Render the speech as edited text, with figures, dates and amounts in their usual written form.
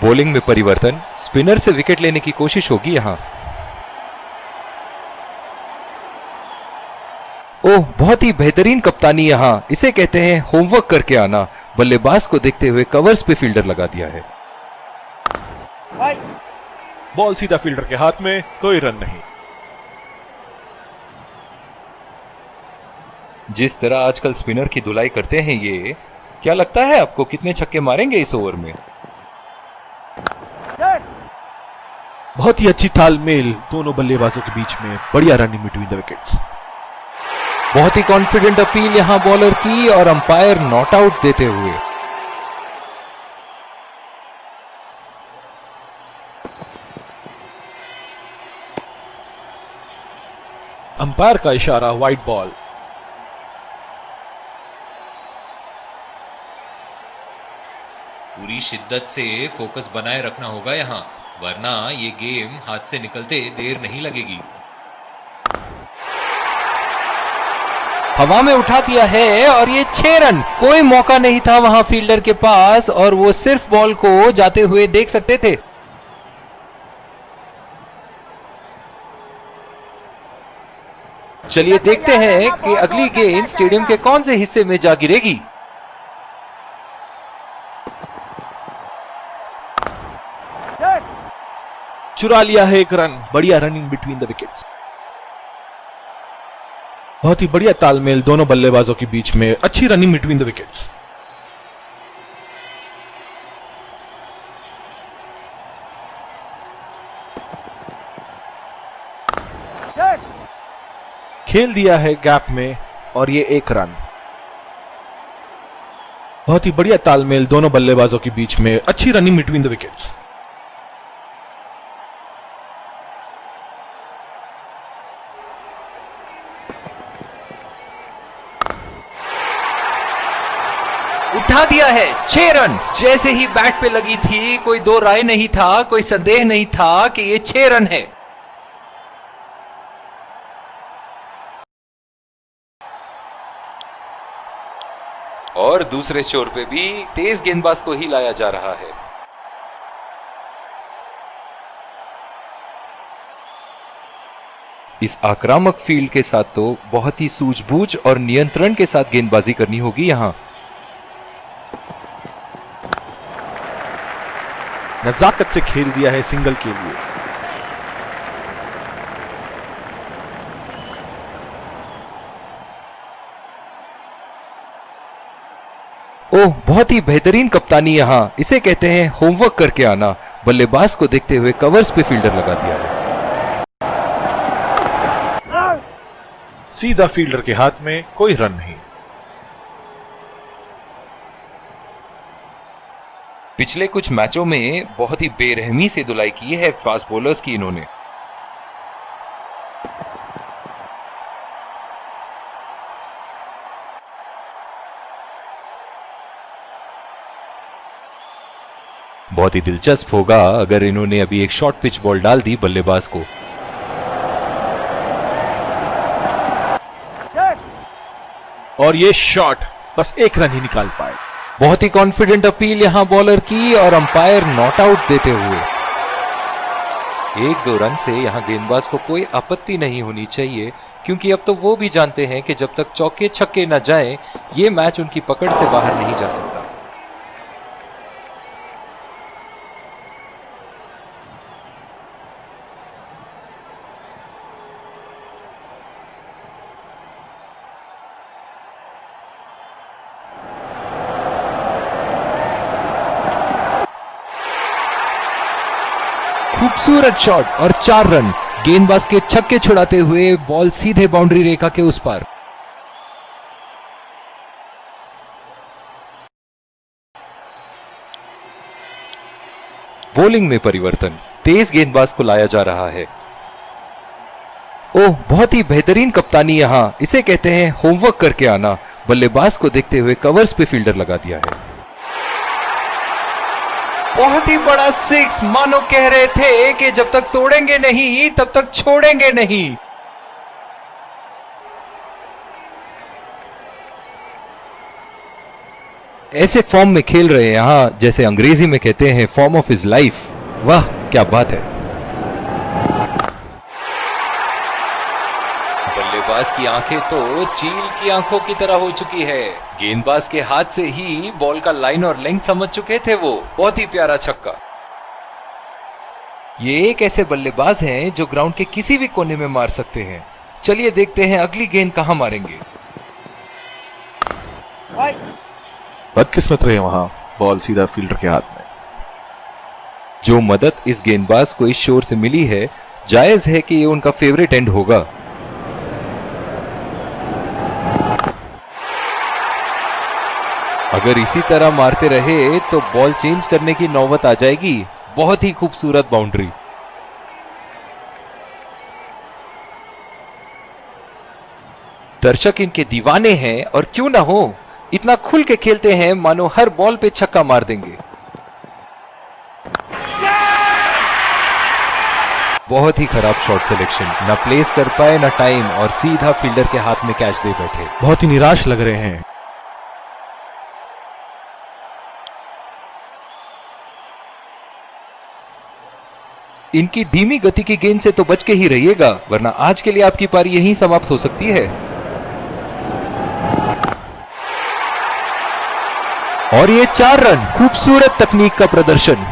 Bowling में परिवर्तन, spinner से विकेट लेने की कोशिश होगी यहां। ओह, बहुत ही बेहतरीन कप्तानी यहां, इसे कहते हैं होमवर्क करके आना। बल्लेबाज को देखते हुए कवर्स पे फील्डर लगा दिया है। बॉल सीधा फील्डर के हाथ में, कोई रन नहीं। जिस तरह आजकल स्पिनर की धुलाई करते हैं ये, क्या लगता है आपको कितने छक्के मारेंगे इस ओवर में? बहुत ही अच्छी तालमेल दोनों बल्लेबाजों के बीच में, बढ़िया रनिंग बिटवीन द विकेट्स। बहुत ही कॉन्फिडेंट अपील यहां बॉलर की और अंपायर नॉट आउट देते हुए। अंपायर का इशारा, वाइड बॉल। पूरी शिद्दत से फोकस बनाए रखना होगा यहां, वरना ये गेम हाथ से निकलते देर नहीं लगेगी। हवा में उठा दिया है और ये 6 रन। कोई मौका नहीं था वहां फील्डर के पास और वो सिर्फ बॉल को जाते हुए देख सकते थे। चलिए देखते हैं कि अगली गेंद स्टेडियम के कौन से हिस्से में जा गिरेगी। चुरा लिया है एक रन, बढ़िया रनिंग बिटवीन द विकेट्स। बहुत ही बढ़िया तालमेल दोनों बल्लेबाजों के बीच में, अच्छी रनिंग बिटवीन द विकेट्स। खेल दिया है गैप में और ये एक रन। बहुत ही बढ़िया तालमेल दोनों बल्लेबाजों के बीच में, अच्छी रनिंग बिटवीन द विकेट्स। उठा दिया है 6 रन। जैसे ही बैट पे लगी थी, कोई दो राय नहीं था, कोई संदेह नहीं था कि ये 6 रन है। और दूसरे छोर पे भी तेज गेंदबाज को ही लाया जा रहा है। इस आक्रामक फील्ड के साथ तो बहुत ही सूझबूझ और नियंत्रण के साथ गेंदबाजी करनी होगी यहां। नजाकत से खेल दिया है सिंगल के लिए। ओह, बहुत ही बेहतरीन कप्तानी यहां, इसे कहते हैं होमवर्क करके आना। बल्लेबाज को देखते हुए कवर्स पे फील्डर लगा दिया है। सीधा फील्डर के हाथ में, कोई रन नहीं। पिछले कुछ मैचों में बहुत ही बेरहमी से धुलाई की है फास्ट बॉलर्स की इन्होंने। बहुत ही दिलचस्प होगा अगर इन्होंने अभी एक शॉर्ट पिच बॉल डाल दी बल्लेबाज को। और ये शॉट बस एक रन ही निकाल पाए। बहुत ही कॉन्फिडेंट अपील यहां बॉलर की और अंपायर नॉट आउट देते हुए। 1-2 रन से यहां गेंदबाज को कोई आपत्ति नहीं होनी चाहिए, क्योंकि अब तो वो भी जानते हैं कि जब तक चौके छक्के न जाएं, ये मैच उनकी पकड़ से बाहर नहीं जा सकता। खूबसूरत शॉट और 4 रन। गेंदबाज के छक्के छुड़ाते हुए बॉल सीधे बाउंड्री रेखा के उस पार। बॉलिंग में परिवर्तन, तेज गेंदबाज को लाया जा रहा है। ओह, बहुत ही बेहतरीन कप्तानी यहां, इसे कहते हैं होमवर्क करके आना। बल्लेबाज को देखते हुए कवर्स पे फील्डर लगा दिया है। बहुत ही बड़ा 6, मानो कह रहे थे कि जब तक तोड़ेंगे नहीं तब तक छोड़ेंगे नहीं। ऐसे फॉर्म में खेल रहे हैं यहाँ, जैसे अंग्रेजी में कहते हैं फॉर्म ऑफ हिज लाइफ। वाह क्या बात है। बल्लेबाज की आंखें तो चील की आंखों की तरह हो चुकी है। गेंदबाज के हाथ से ही बॉल का लाइन और लेंथ समझ चुके थे वो। बहुत ही प्यारा छक्का। ये एक ऐसे बल्लेबाज हैं जो ग्राउंड के किसी भी कोने में मार सकते हैं। चलिए देखते हैं अगली गेंद कहां मारेंगे। बदकिस्मत रहे वहां, बॉल सीधा फील्डर के हाथ में। जो मदद इस गेंदबाज को इस शोर से मिली है, जायज है कि ये उनका फेवरेट एंड होगा। अगर इसी तरह मारते रहे तो बॉल चेंज करने की नौबत आ जाएगी। बहुत ही खूबसूरत बाउंड्री। दर्शक इनके दीवाने हैं और क्यों ना हो, इतना खुल के खेलते हैं मानो हर बॉल पे छक्का मार देंगे। बहुत ही खराब शॉट सिलेक्शन, ना प्लेस कर पाए ना टाइम, और सीधा फील्डर के हाथ में कैच दे बैठे। बहुत ही निराश लग रहे हैं। इनकी धीमी गति की गेंद से तो बच के ही रहिएगा, वरना आज के लिए आपकी पारी यहीं समाप्त हो सकती है। और ये 4 रन, खूबसूरत तकनीक का प्रदर्शन।